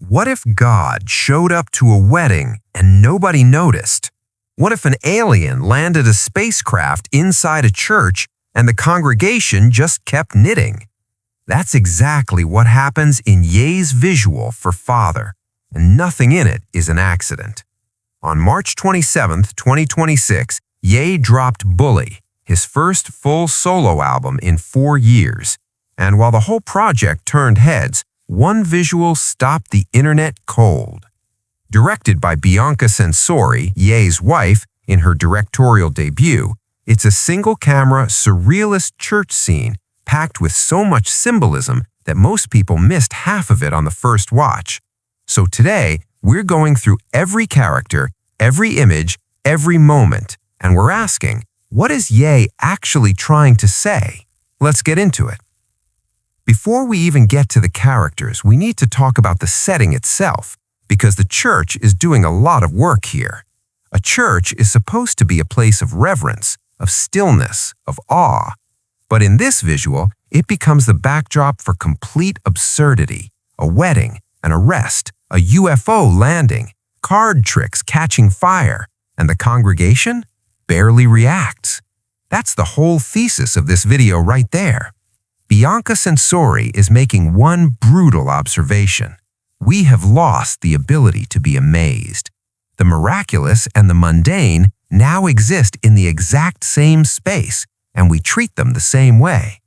What if God showed up to a wedding and nobody noticed? What if an alien landed a spacecraft inside a church and the congregation just kept knitting? That's exactly what happens in Ye's visual for Father, and nothing in it is an accident. On March 27, 2026, Ye dropped Bully, his first full solo album in 4 years. And while the whole project turned heads, one visual stopped the internet cold. Directed by Bianca Censori, Ye's wife, in her directorial debut, it's a single-camera, surrealist church scene packed with so much symbolism that most people missed half of it on the first watch. So today, we're going through every character, every image, every moment, and we're asking, what is Ye actually trying to say? Let's get into it. Before we even get to the characters, we need to talk about the setting itself, because the church is doing a lot of work here. A church is supposed to be a place of reverence, of stillness, of awe. But in this visual, it becomes the backdrop for complete absurdity: a wedding, an arrest, a UFO landing, card tricks catching fire, and the congregation barely reacts. That's the whole thesis of this video right there. Bianca Censori is making one brutal observation. We have lost the ability to be amazed. The miraculous and the mundane now exist in the exact same space, and we treat them the same way.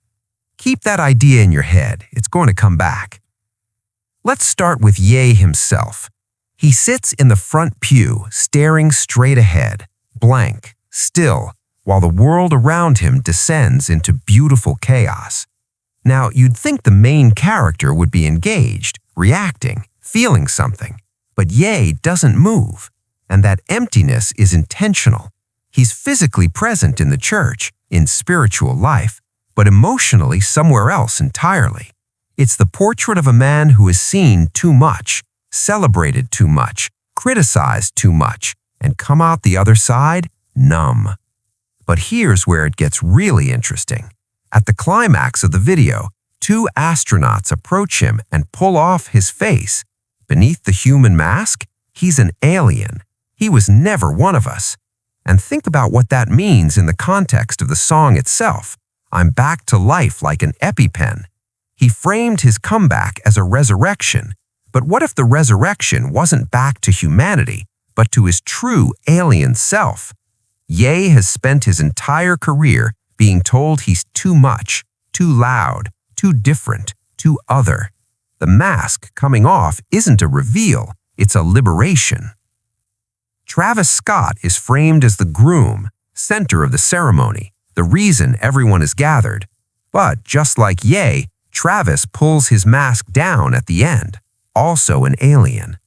Keep that idea in your head. It's going to come back. Let's start with Ye himself. He sits in the front pew, staring straight ahead, blank, still, while the world around him descends into beautiful chaos. Now, you'd think the main character would be engaged, reacting, feeling something, but Ye doesn't move, and that emptiness is intentional. He's physically present in the church, in spiritual life, but emotionally somewhere else entirely. It's the portrait of a man who has seen too much, celebrated too much, criticized too much, and come out the other side numb. But here's where it gets really interesting. At the climax of the video, 2 astronauts approach him and pull off his face. Beneath the human mask, he's an alien. He was never one of us. And think about what that means in the context of the song itself. I'm back to life like an EpiPen. He framed his comeback as a resurrection. But what if the resurrection wasn't back to humanity, but to his true alien self? Ye has spent his entire career being told he's too much, too loud, too different, too other. The mask coming off isn't a reveal, it's a liberation. Travis Scott is framed as the groom, center of the ceremony, the reason everyone is gathered. But just like Ye, Travis pulls his mask down at the end, also an alien.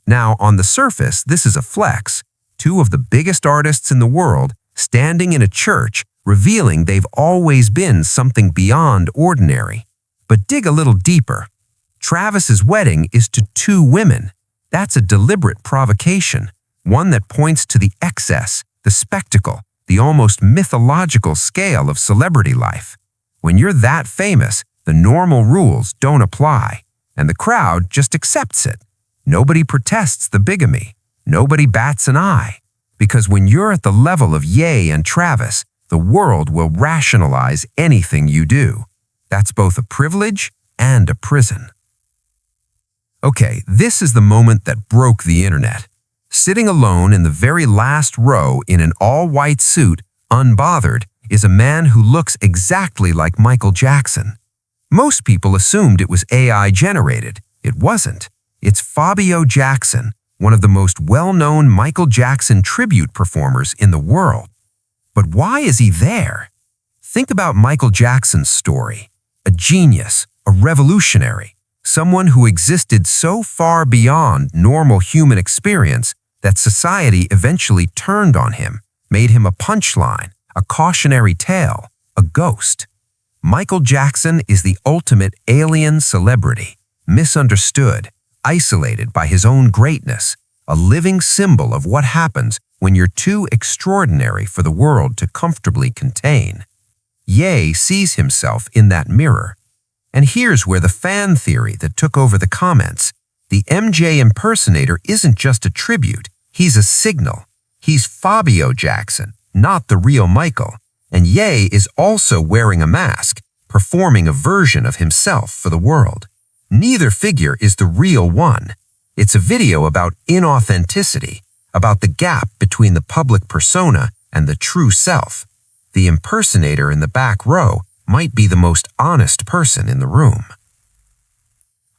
Now, on the surface, this is a flex. 2 of the biggest artists in the world standing in a church, revealing they've always been something beyond ordinary. But dig a little deeper. Travis's wedding is to 2 women. That's a deliberate provocation, one that points to the excess, the spectacle, the almost mythological scale of celebrity life. When you're that famous, the normal rules don't apply, and the crowd just accepts it. Nobody protests the bigamy. Nobody bats an eye. Because when you're at the level of Ye and Travis, the world will rationalize anything you do. That's both a privilege and a prison. Okay, this is the moment that broke the internet. Sitting alone in the very last row in an all-white suit, unbothered, is a man who looks exactly like Michael Jackson. Most people assumed it was AI generated. It wasn't. It's Fabio Jackson, one of the most well-known Michael Jackson tribute performers in the world. But why is he there? Think about Michael Jackson's story. A genius, a revolutionary, someone who existed so far beyond normal human experience that society eventually turned on him, made him a punchline, a cautionary tale, a ghost. Michael Jackson is the ultimate alien celebrity, misunderstood, isolated by his own greatness, a living symbol of what happens when you're too extraordinary for the world to comfortably contain. Ye sees himself in that mirror. And here's where the fan theory that took over the comments, The MJ impersonator isn't just a tribute, he's a signal. He's Fabio Jackson, not the real Michael. And Ye is also wearing a mask, performing a version of himself for the world. Neither figure is the real one. It's a video about inauthenticity, about the gap between the public persona and the true self. The impersonator in the back row might be the most honest person in the room.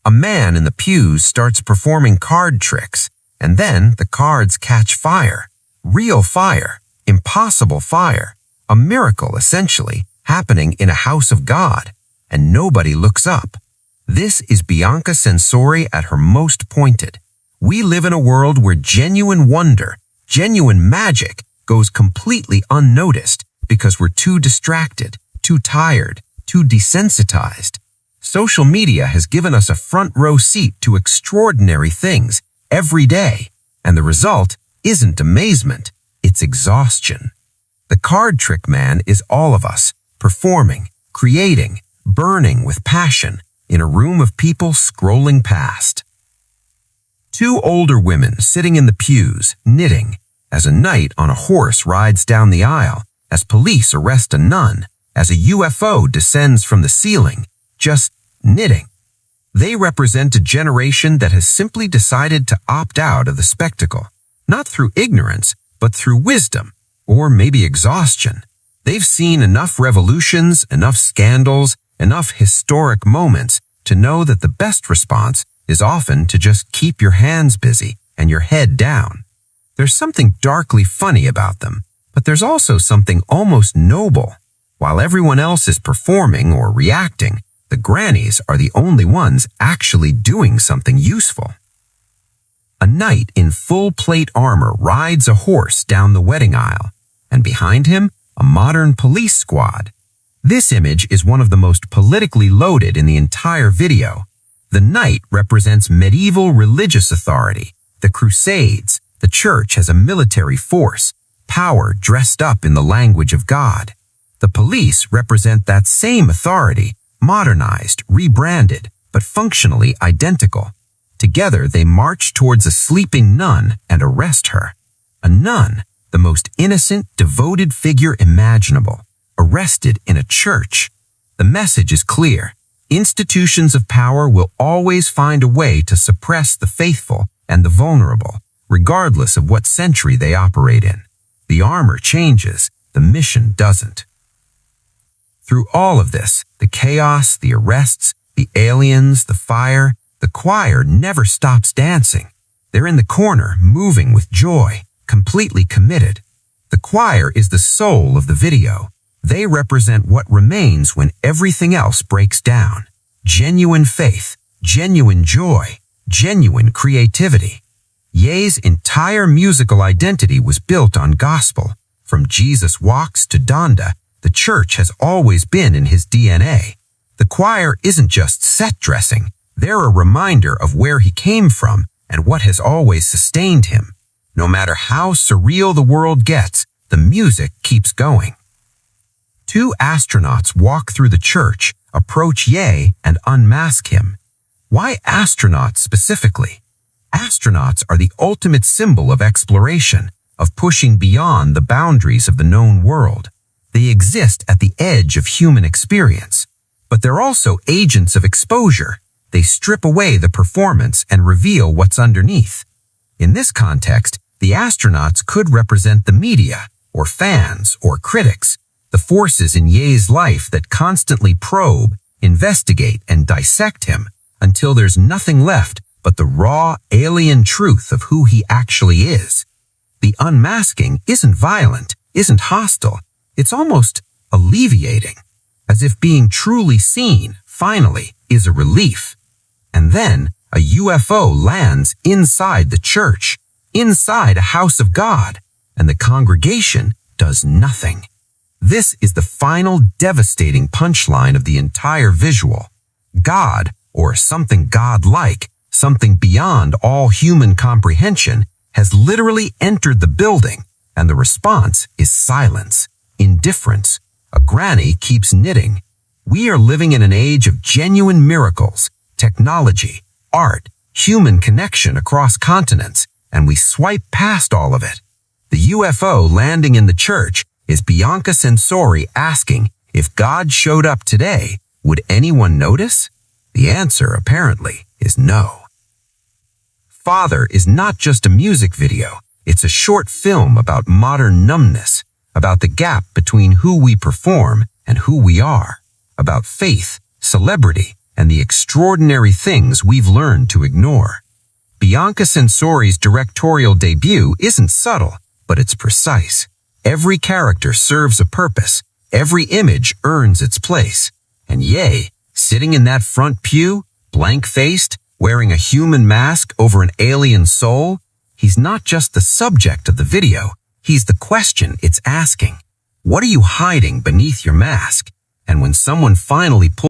A man in the pews starts performing card tricks, and then the cards catch fire. Real fire, impossible fire, a miracle essentially, happening in a house of God, and nobody looks up. This is Bianca Censori at her most pointed. We live in a world where genuine wonder, genuine magic, goes completely unnoticed because we're too distracted, too tired, too desensitized. Social media has given us a front row seat to extraordinary things every day, and the result isn't amazement, it's exhaustion. The card trick man is all of us, performing, creating, burning with passion in a room of people scrolling past. Two older women sitting in the pews, knitting, as a knight on a horse rides down the aisle, as police arrest a nun, as a UFO descends from the ceiling, just knitting. They represent a generation that has simply decided to opt out of the spectacle, not through ignorance, but through wisdom, or maybe exhaustion. They've seen enough revolutions, enough scandals, enough historic moments to know that the best response is often to just keep your hands busy and your head down. There's something darkly funny about them, but there's also something almost noble. While everyone else is performing or reacting, the grannies are the only ones actually doing something useful. A knight in full plate armor rides a horse down the wedding aisle, and behind him, a modern police squad. This image is one of the most politically loaded in the entire video. The knight represents medieval religious authority, the Crusades. The church has a military force, power dressed up in the language of God. The police represent that same authority, modernized, rebranded, but functionally identical. Together they march towards a sleeping nun and arrest her. A nun, the most innocent, devoted figure imaginable, arrested in a church. The message is clear. Institutions of power will always find a way to suppress the faithful and the vulnerable, regardless of what century they operate in. The armor changes, the mission doesn't. Through all of this, the chaos, the arrests, the aliens, the fire, the choir never stops dancing. They're in the corner, moving with joy, completely committed. The choir is the soul of the video. They represent what remains when everything else breaks down. Genuine faith, genuine joy, genuine creativity. Ye's entire musical identity was built on gospel. From Jesus Walks to Donda, the church has always been in his DNA. The choir isn't just set dressing, they're a reminder of where he came from and what has always sustained him. No matter how surreal the world gets, the music keeps going. Two astronauts walk through the church, approach Ye, and unmask him. Why astronauts specifically? Astronauts are the ultimate symbol of exploration, of pushing beyond the boundaries of the known world. They exist at the edge of human experience, but they're also agents of exposure. They strip away the performance and reveal what's underneath. In this context, the astronauts could represent the media, or fans, or critics, the forces in Ye's life that constantly probe, investigate, and dissect him until there's nothing left but the raw, alien truth of who he actually is. The unmasking isn't violent, isn't hostile. It's almost alleviating, as if being truly seen, finally, is a relief. And then a UFO lands inside the church, inside a house of God, and the congregation does nothing. This is the final devastating punchline of the entire visual. God, or something God-like, something beyond all human comprehension, has literally entered the building, and the response is silence, indifference. A granny keeps knitting. We are living in an age of genuine miracles, technology, art, human connection across continents, and we swipe past all of it. The UFO landing in the church is Bianca Censori asking, if God showed up today, would anyone notice? The answer, apparently, is no. Father is not just a music video. It's a short film about modern numbness, about the gap between who we perform and who we are, about faith, celebrity, and the extraordinary things we've learned to ignore. Bianca Censori's directorial debut isn't subtle, but it's precise. Every character serves a purpose. Every image earns its place. And Ye, sitting in that front pew, blank-faced, wearing a human mask over an alien soul, he's not just the subject of the video, he's the question it's asking. What are you hiding beneath your mask? And when someone finally pulls